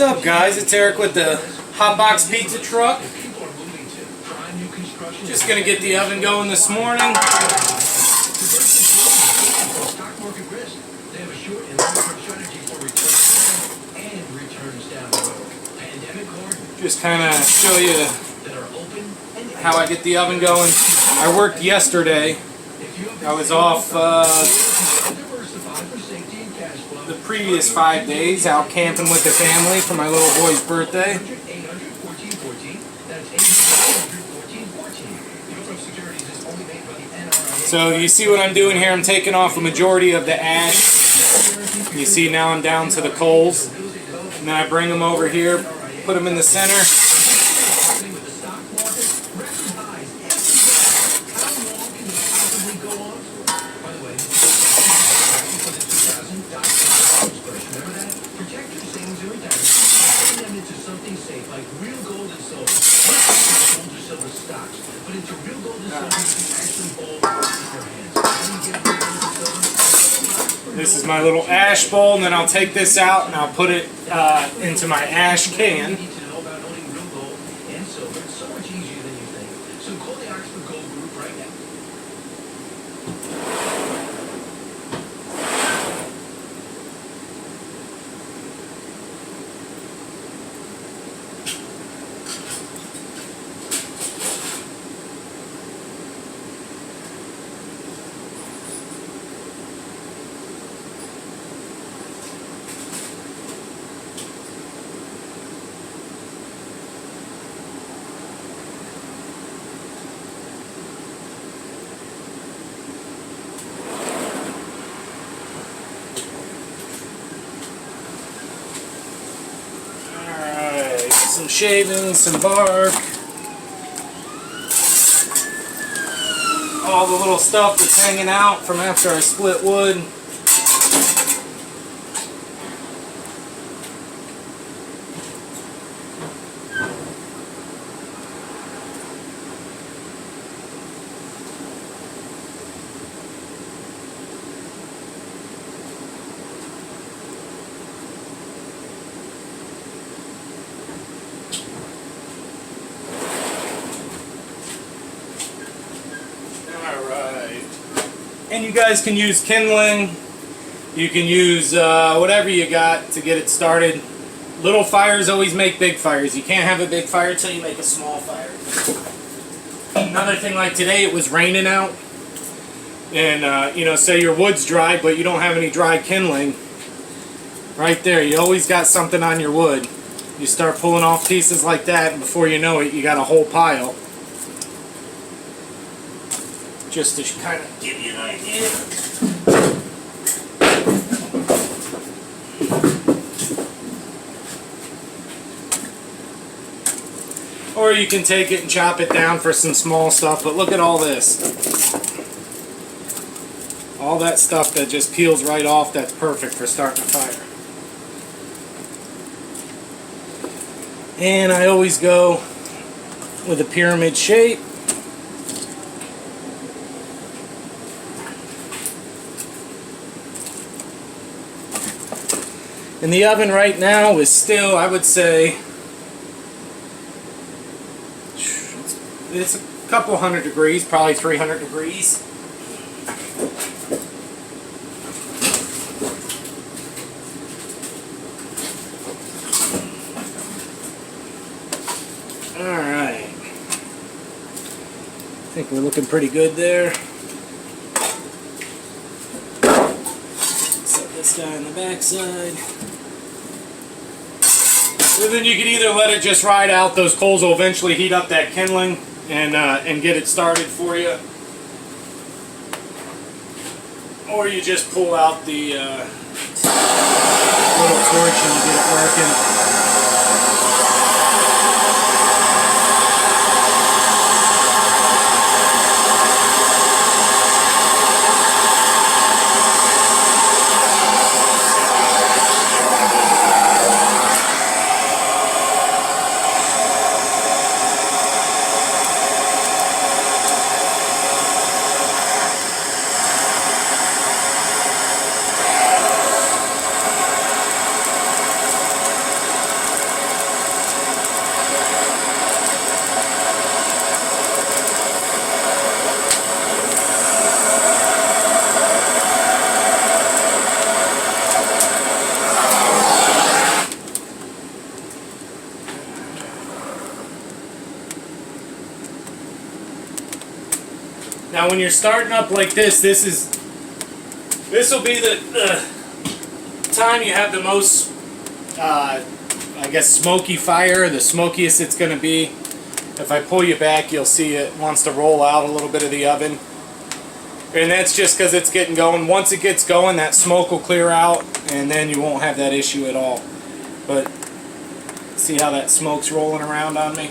up, guys? It's Eric with the Hotbox Pizza Truck. Just gonna get the oven going this morning. Just kind of show you how I get the oven going. I worked yesterday. I was off the previous 5 days out camping with the family for my little boy's birthday. So you see what I'm doing here? I'm taking off a majority of the ash. You see now I'm down to the coals. And then I bring them over here, put them in the center. This is my little ash bowl, and then I'll take this out and I'll put it into my ash can. Some shavings, some bark, all the little stuff that's hanging out from after I split wood. And you guys can use kindling, you can use whatever you got to get it started. Little fires always make big fires. You can't have a big fire until you make a small fire. Another thing, like today, it was raining out. And, you know, say your wood's dry, but you don't have any dry kindling. Right there, you always got something on your wood. You start pulling off pieces like that, and before you know it, you got a whole pile. Just to kind of give you an idea. Or you can take it and chop it down for some small stuff, but look at all this. All that stuff that just peels right off, that's perfect for starting a fire. And I always go with a pyramid shape. And the oven right now is still, I would say, it's a couple hundred degrees, probably 300 degrees. Alright. I think we're looking pretty good there. Set this guy on the back side. And then you can either let it just ride out. Those coals will eventually heat up that kindling and get it started for you. Or you just pull out the little torch and get it working. Now when you're starting up like this will be the time you have the most, I guess, smoky fire, the smokiest it's going to be. If I pull you back, you'll see it wants to roll out a little bit of the oven. And that's just because it's getting going. Once it gets going, that smoke will clear out, and then you won't have that issue at all. But see how that smoke's rolling around on me?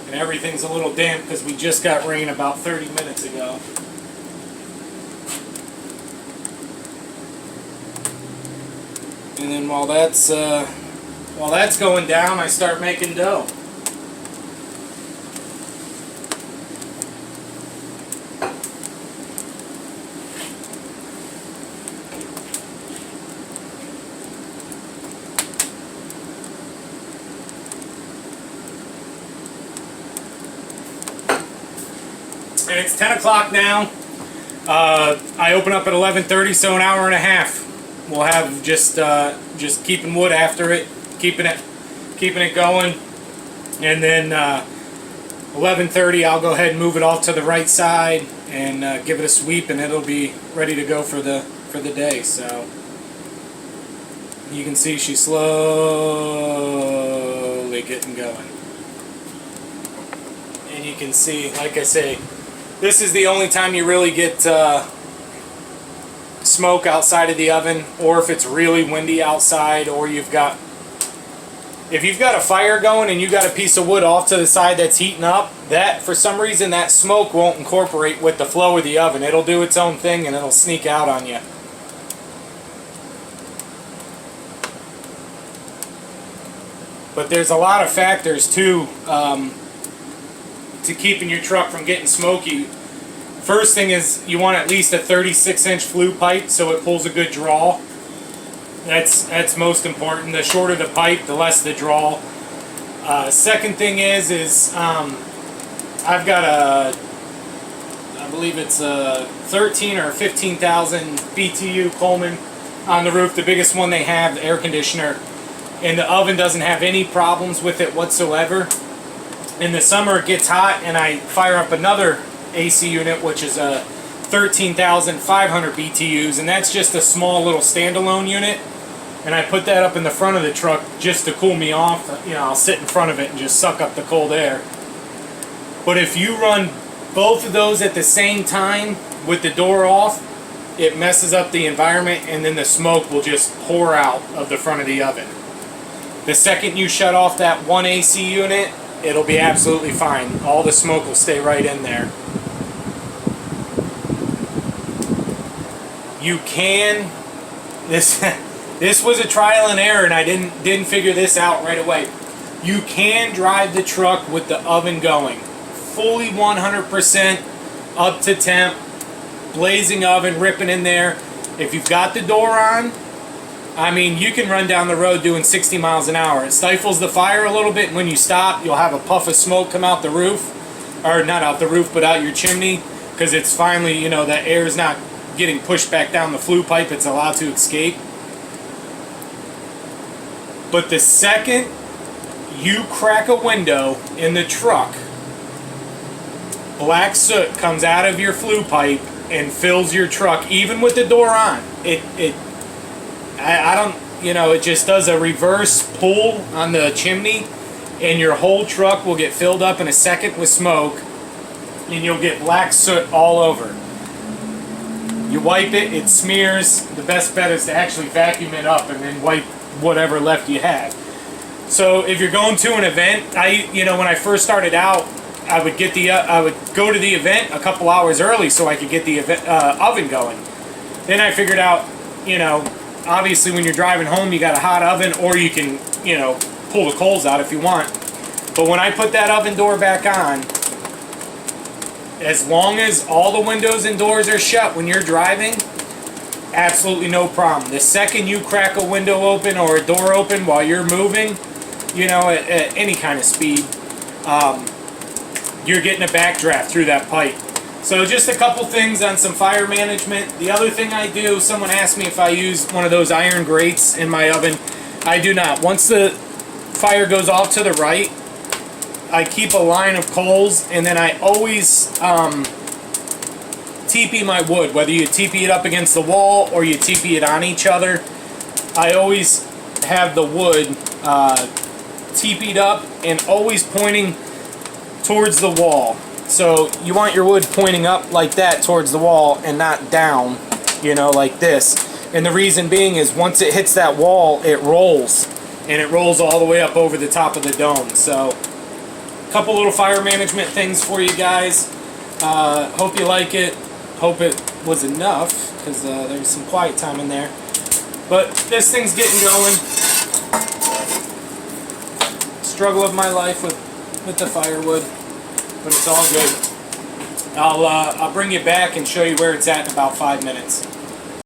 And everything's a little damp because we just got rain about 30 minutes ago. And then while that's going down, I start making dough. And it's 10 o'clock now. I open up at 11:30, so an hour and a half. We'll have just keeping wood after it, keeping it going, and then 11:30 I'll go ahead and move it off to the right side and give it a sweep, and it'll be ready to go for the day. So you can see she's slowly getting going, and you can see, like I say, this is the only time you really get smoke outside of the oven, or if it's really windy outside, or if you've got a fire going and you got a piece of wood off to the side that's heating up, that for some reason that smoke won't incorporate with the flow of the oven. It'll do its own thing and it'll sneak out on you. But there's a lot of factors too to keeping your truck from getting smoky. First thing is you want at least a 36-inch flue pipe so it pulls a good draw. That's most important. The shorter the pipe, the less the draw. Second thing is I've got I believe it's a 13 or 15,000 BTU Coleman on the roof, the biggest one they have, the air conditioner. And the oven doesn't have any problems with it whatsoever. In the summer it gets hot and I fire up another AC unit, which is a 13,500 BTUs, and that's just a small little standalone unit, and I put that up in the front of the truck just to cool me off. You know, I'll sit in front of it and just suck up the cold air. But if you run both of those at the same time with the door off, it messes up the environment, and then the smoke will just pour out of the front of the oven. The second you shut off that one AC unit, it'll be absolutely fine. All the smoke will stay right in there. You can, this was a trial and error, and I didn't figure this out right away. You can drive the truck with the oven going, fully 100% up to temp, blazing oven, ripping in there. If you've got the door on, I mean, you can run down the road doing 60 miles an hour. It stifles the fire a little bit, and when you stop, you'll have a puff of smoke come out the roof, or not out the roof, but out your chimney, because it's finally, you know, the air's not getting pushed back down the flue pipe, it's allowed to escape. But the second you crack a window in the truck, black soot comes out of your flue pipe and fills your truck, even with the door on. I don't, you know, it just does a reverse pull on the chimney, and your whole truck will get filled up in a second with smoke, and you'll get black soot all over. You wipe it, it smears. The best bet is to actually vacuum it up and then wipe whatever left you have. So if you're going to an event, when I first started out, I would go to the event a couple hours early so I could get the oven going. Then I figured out, you know, obviously when you're driving home you got a hot oven, or you can, you know, pull the coals out if you want. But when I put that oven door back on, as long as all the windows and doors are shut when you're driving, absolutely no problem. The second you crack a window open or a door open while you're moving, you know, at any kind of speed, you're getting a backdraft through that pipe. So just a couple things on some fire management. The other thing I do, someone asked me if I use one of those iron grates in my oven. I do not. Once the fire goes off to the right, I keep a line of coals, and then I always teepee my wood, whether you teepee it up against the wall or you teepee it on each other. I always have the wood teepeed up and always pointing towards the wall. So you want your wood pointing up like that towards the wall and not down, you know, like this. And the reason being is once it hits that wall, it rolls. And it rolls all the way up over the top of the dome. So a couple little fire management things for you guys. Hope you like it. Hope it was enough, because there's some quiet time in there. But this thing's getting going. Struggle of my life with the firewood, but it's all good. I'll bring you back and show you where it's at in about 5 minutes.